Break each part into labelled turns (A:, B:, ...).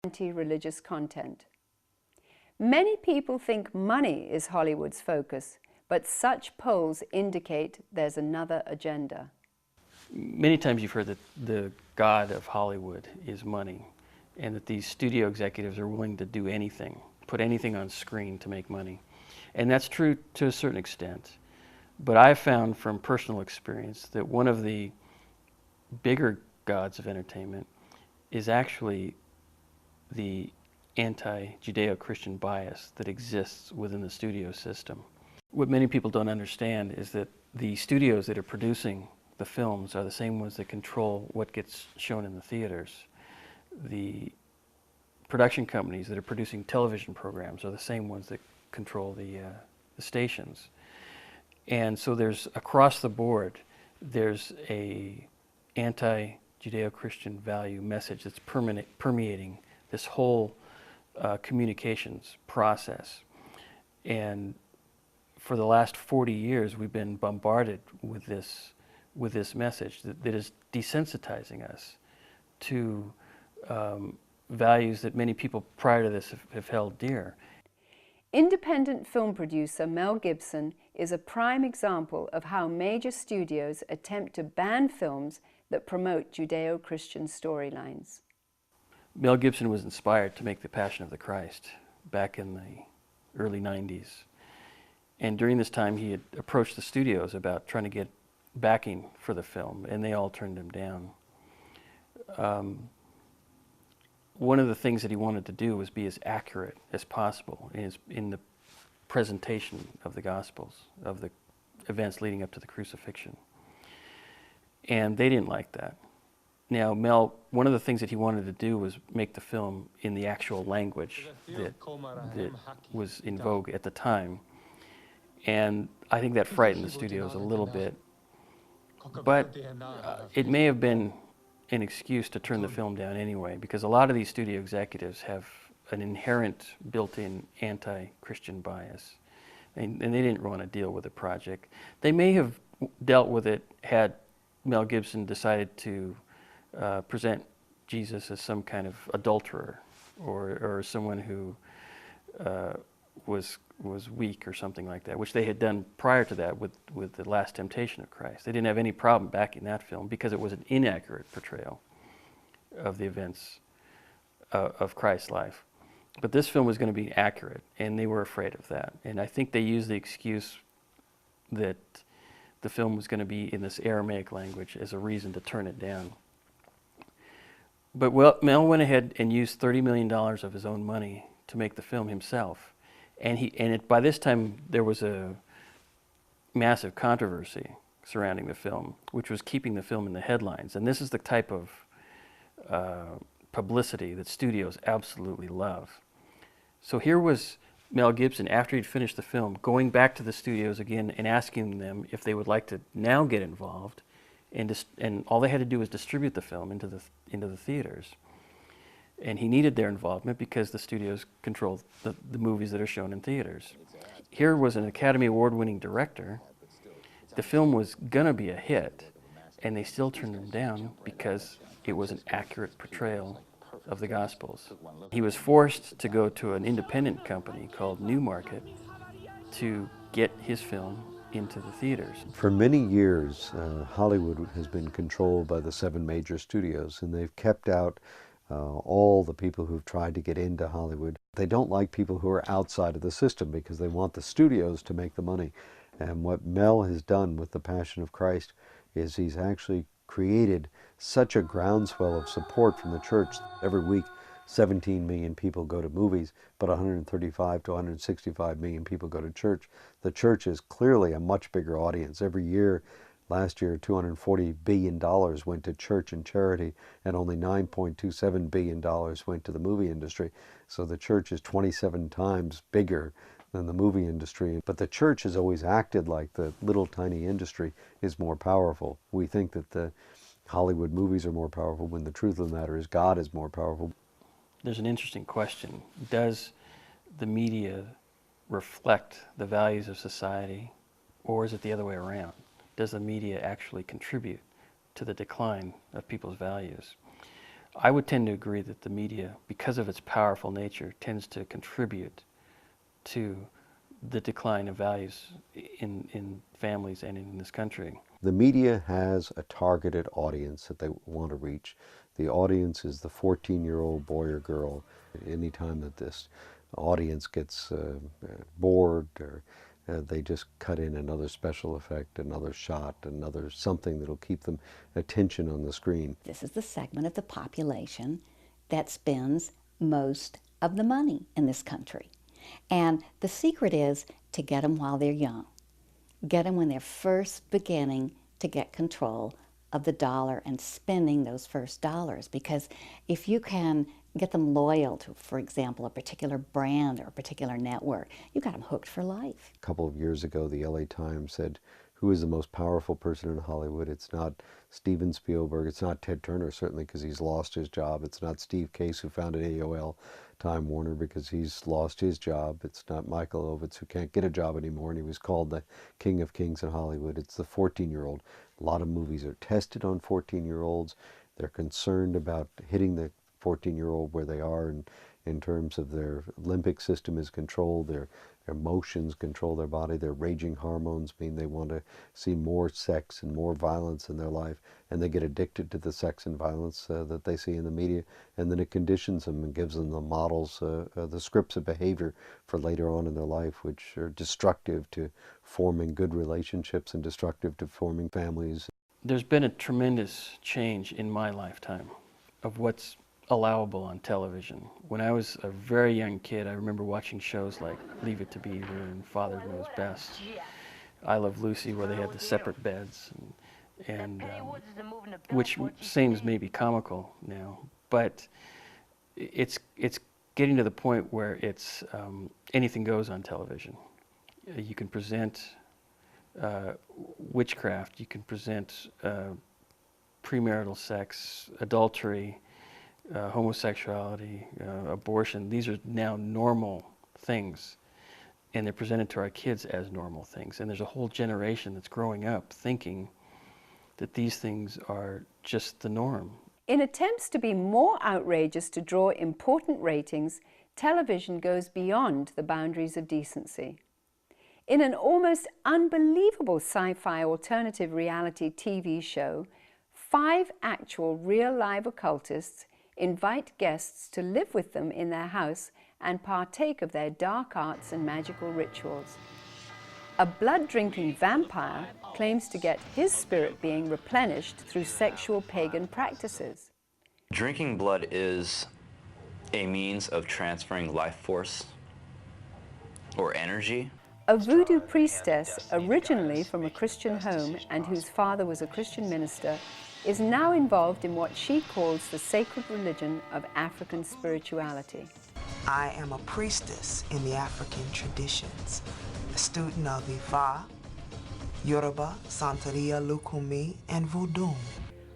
A: anti-religious content. Many people think money is Hollywood's focus, but such polls indicate there's another agenda.
B: Many times you've heard that the god of Hollywood is money, and that these studio executives are willing to do anything, put anything on screen to make money. And that's true to a certain extent. But I've found from personal experience that one of the bigger gods of entertainment is actually the anti-Judeo-Christian bias that exists within the studio system. What many people don't understand is that the studios that are producing the films are the same ones that control what gets shown in the theaters. The production companies that are producing television programs are the same ones that control the stations. And so there's, across the board, there's a anti-Judeo-Christian value message that's permeating this whole communications process. And for the last 40 years, we've been bombarded with this message that is desensitizing us to values that many people prior to this have held dear.
A: Independent film producer Mel Gibson is a prime example of how major studios attempt to ban films that promote Judeo-Christian storylines.
B: Mel Gibson was inspired to make The Passion of the Christ back in the early 90s. And during this time, he had approached the studios about trying to get backing for the film, and they all turned him down. One of the things that he wanted to do was be as accurate as possible in the presentation of the Gospels, of the events leading up to the crucifixion. And they didn't like that. Now, Mel, one of the things that he wanted to do was make the film in the actual language that was in vogue at the time. And I think that frightened the studios a little bit. But it may have been an excuse to turn the film down anyway, because a lot of these studio executives have an inherent built-in anti-Christian bias. And they didn't want to deal with the project. They may have dealt with it had Mel Gibson decided to present Jesus as some kind of adulterer or someone who was weak or something like that, which they had done prior to that with The Last Temptation of Christ. They didn't have any problem backing that film because it was an inaccurate portrayal of the events of Christ's life. But this film was going to be accurate, and they were afraid of that. And I think they used the excuse that the film was going to be in this Aramaic language as a reason to turn it down. But Mel went ahead and used $30 million of his own money to make the film himself. And by this time, there was a massive controversy surrounding the film, which was keeping the film in the headlines. And this is the type of publicity that studios absolutely love. So here was Mel Gibson, after he'd finished the film, going back to the studios again and asking them if they would like to now get involved. And all they had to do was distribute the film into the theaters. And he needed their involvement because the studios controlled the movies that are shown in theaters. Here was an Academy Award-winning director. The film was gonna be a hit, and they still turned him down because it was an accurate portrayal of the Gospels. He was forced to go to an independent company called Newmarket to get his film into the theaters.
C: For many years, Hollywood has been controlled by the 7 major studios, and they've kept out all the people who've tried to get into Hollywood. They don't like people who are outside of the system because they want the studios to make the money. And what Mel has done with The Passion of Christ is he's actually created such a groundswell of support from the church. Every week, 17 million people go to movies, but 135 to 165 million people go to church. The church is clearly a much bigger audience. Every year, last year, $240 billion went to church and charity, and only $9.27 billion went to the movie industry. So the church is 27 times bigger than the movie industry. But the church has always acted like the little tiny industry is more powerful. We think that the Hollywood movies are more powerful when the truth of the matter is God is more powerful.
B: There's an interesting question. Does the media reflect the values of society, or is it the other way around? Does the media actually contribute to the decline of people's values? I would tend to agree that the media, because of its powerful nature, tends to contribute to the decline of values in families and in this country.
C: The media has a targeted audience that they want to reach. The audience is the 14-year-old boy or girl. Anytime that this audience gets bored, or they just cut in another special effect, another shot, another something that'll keep them attention on the screen.
D: This is the segment of the population that spends most of the money in this country. And the secret is to get them while they're young. Get them when they're first beginning to get control of the dollar and spending those first dollars. Because if you can get them loyal to, for example, a particular brand or a particular network, you got them hooked for life.
C: A couple of years ago, the LA Times said, who is the most powerful person in Hollywood? It's not Steven Spielberg. It's not Ted Turner, certainly, because he's lost his job. It's not Steve Case, who founded AOL, Time Warner, because he's lost his job. It's not Michael Ovitz, who can't get a job anymore, and he was called the King of Kings in Hollywood. It's the 14-year-old. A lot of movies are tested on 14-year-olds. They're concerned about hitting the 14-year-old where they are in terms of their limbic system is controlled, their emotions control their body, their raging hormones mean they want to see more sex and more violence in their life, and they get addicted to the sex and violence that they see in the media, and then it conditions them and gives them the models, the scripts of behavior for later on in their life, which are destructive to forming good relationships and destructive to forming families.
B: There's been a tremendous change in my lifetime of what's allowable on television. When I was a very young kid, I remember watching shows like Leave It to Beaver and Father Knows Best, I Love Lucy, where they had the separate beds, and which seems maybe comical now, but it's getting to the point where it's anything goes on television. You can present witchcraft, you can present premarital sex, adultery, homosexuality, abortion. These are now normal things, and they're presented to our kids as normal things. And there's a whole generation that's growing up thinking that these things are just the norm.
A: In attempts to be more outrageous to draw important ratings, television goes beyond the boundaries of decency. In an almost unbelievable sci-fi alternative reality TV show, 5 actual real live occultists invite guests to live with them in their house and partake of their dark arts and magical rituals. A blood-drinking vampire claims to get his spirit being replenished through sexual pagan practices.
E: Drinking blood is a means of transferring life force or energy.
A: A voodoo priestess, originally from a Christian home and whose father was a Christian minister, is now involved in what she calls the sacred religion of African spirituality.
F: I am a priestess in the African traditions, a student of Ifa, Yoruba, Santeria, Lukumi, and Voodoo.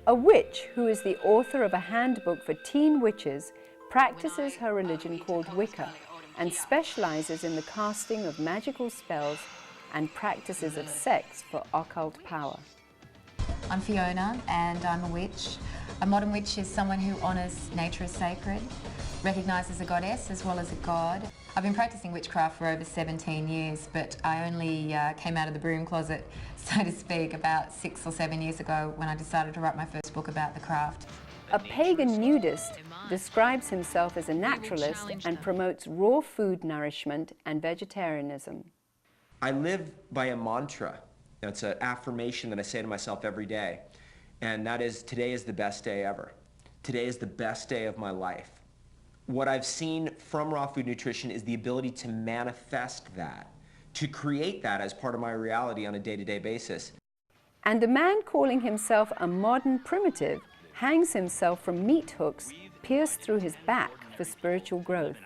A: A witch who is the author of a handbook for teen witches practices her religion called Wicca and specializes in the casting of magical spells and practices of sex for occult power.
G: I'm Fiona and I'm a witch. A modern witch is someone who honours nature as sacred, recognises a goddess as well as a god. I've been practising witchcraft for over 17 years, but I only came out of the broom closet, so to speak, about 6 or 7 years ago when I decided to write my first book about the craft.
A: A pagan nudist describes himself as a naturalist and promotes raw food nourishment and vegetarianism.
H: I live by a mantra. It's an affirmation that I say to myself every day, and that is, today is the best day ever. Today is the best day of my life. What I've seen from raw food nutrition is the ability to manifest that, to create that as part of my reality on a day-to-day basis.
A: And a man calling himself a modern primitive hangs himself from meat hooks pierced through his back for spiritual growth.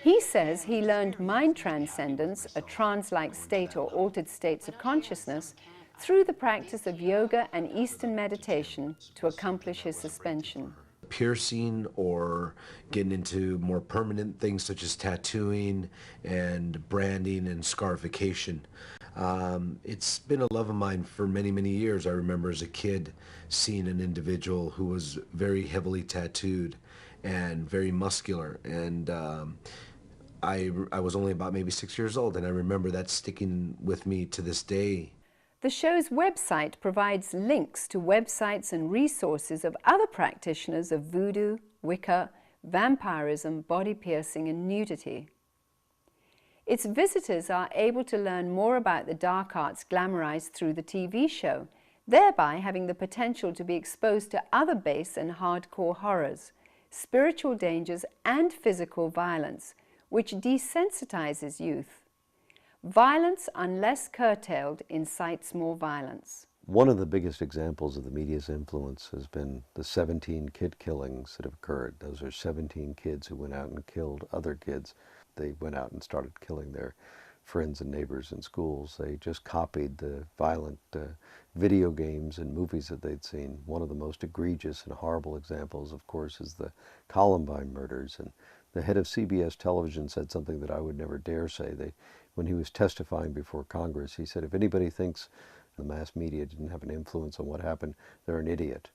A: He says he learned mind transcendence, a trance-like state or altered states of consciousness, through the practice of yoga and Eastern meditation to accomplish his suspension.
I: Piercing or getting into more permanent things such as tattooing and branding and scarification. It's been a love of mine for many, many years. I remember as a kid seeing an individual who was very heavily tattooed and very muscular, and I was only about maybe 6 years old, and I remember that sticking with me to this day.
A: The show's website provides links to websites and resources of other practitioners of voodoo, Wicca, vampirism, body piercing, and nudity. Its visitors are able to learn more about the dark arts glamorized through the TV show, thereby having the potential to be exposed to other base and hardcore horrors, spiritual dangers, and physical violence, which desensitizes youth. Violence, unless curtailed, incites more violence.
C: One of the biggest examples of the media's influence has been the 17 kid killings that have occurred. Those are 17 kids who went out and killed other kids. They went out and started killing their friends and neighbors in schools. They just copied the violent video games and movies that they'd seen. One of the most egregious and horrible examples, of course, is the Columbine murders. And the head of CBS television said something that I would never dare say. When he was testifying before Congress, he said, if anybody thinks the mass media didn't have an influence on what happened, they're an idiot.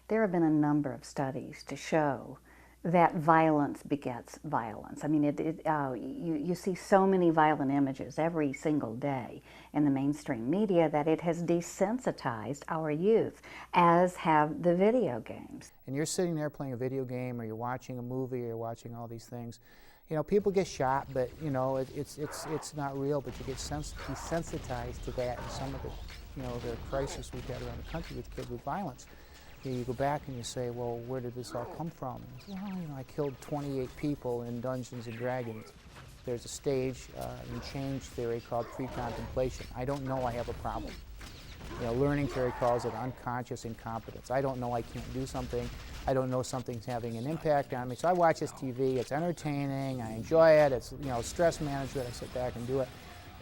D: There have been a number of studies to show that violence begets violence. I mean, you see so many violent images every single day in the mainstream media that it has desensitized our youth, as have the video games.
J: And you're sitting there playing a video game, or you're watching a movie, or you're watching all these things. You know, people get shot, but you know it's not real. But you get desensitized to that, and some of the crisis we've had around the country with kids with violence. You go back and you say, well, where did this all come from? And well, you know, I killed 28 people in Dungeons and Dragons. There's a stage in change theory called pre-contemplation. I don't know I have a problem. You know, learning theory calls it unconscious incompetence. I don't know I can't do something. I don't know something's having an impact on me. So I watch this TV. It's entertaining. I enjoy it. It's, you know, stress management. I sit back and do it.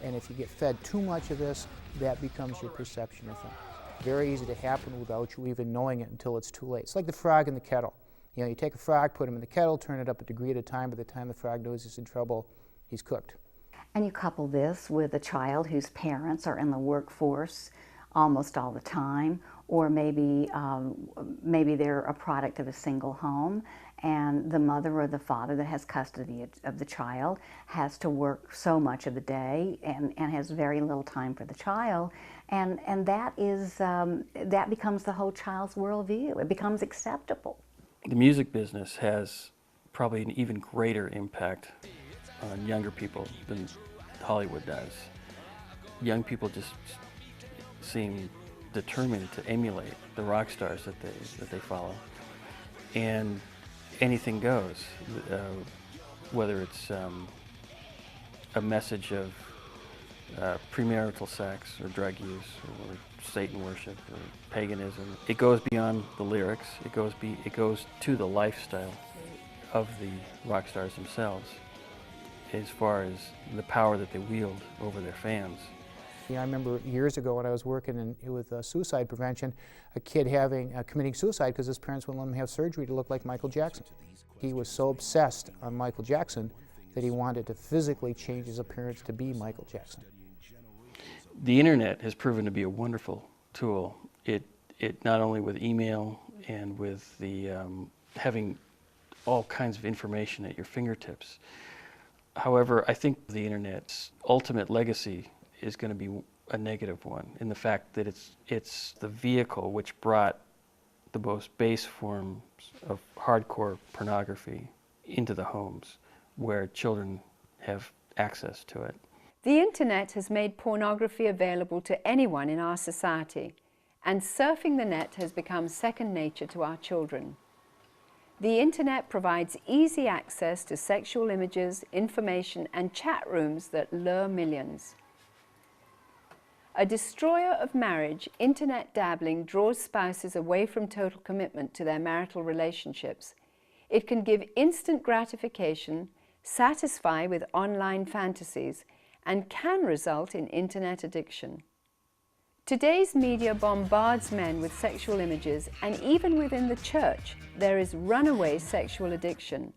J: And if you get fed too much of this, that becomes your perception of things. Very easy to happen without you even knowing it until it's too late. It's like the frog in the kettle. You know, you take a frog, put him in the kettle, turn it up a degree at a time. By the time the frog knows he's in trouble, he's cooked.
D: And you couple this with a child whose parents are in the workforce almost all the time, or maybe they're a product of a single home, and the mother or the father that has custody of the child has to work so much of the day and has very little time for the child, and that becomes the whole child's worldview. It becomes acceptable.
B: The music business has probably an even greater impact on younger people than Hollywood does. Young people just seem determined to emulate the rock stars that they follow, and anything goes, whether it's a message of premarital sex or drug use or Satan worship or paganism. It goes beyond the lyrics. It goes to the lifestyle of the rock stars themselves, as far as the power that they wield over their fans.
J: Yeah, I remember years ago when I was working with suicide prevention, a kid committing suicide because his parents wouldn't let him have surgery to look like Michael Jackson. He was so obsessed on Michael Jackson that he wanted to physically change his appearance to be Michael Jackson.
B: The internet has proven to be a wonderful tool. It not only with email and with the having all kinds of information at your fingertips. However, I think the internet's ultimate legacy is going to be a negative one, in the fact that it's the vehicle which brought the most base forms of hardcore pornography into the homes where children have access to it.
A: The internet has made pornography available to anyone in our society, and surfing the net has become second nature to our children. The internet provides easy access to sexual images, information, and chat rooms that lure millions. A destroyer of marriage, internet dabbling draws spouses away from total commitment to their marital relationships. It can give instant gratification, satisfy with online fantasies, and can result in internet addiction. Today's media bombards men with sexual images, and even within the church, there is runaway sexual addiction.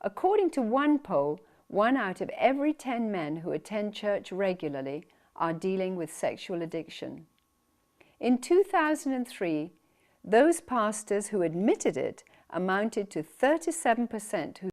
A: According to one poll, 1 out of every 10 men who attend church regularly are dealing with sexual addiction. In 2003, those pastors who admitted it amounted to 37% who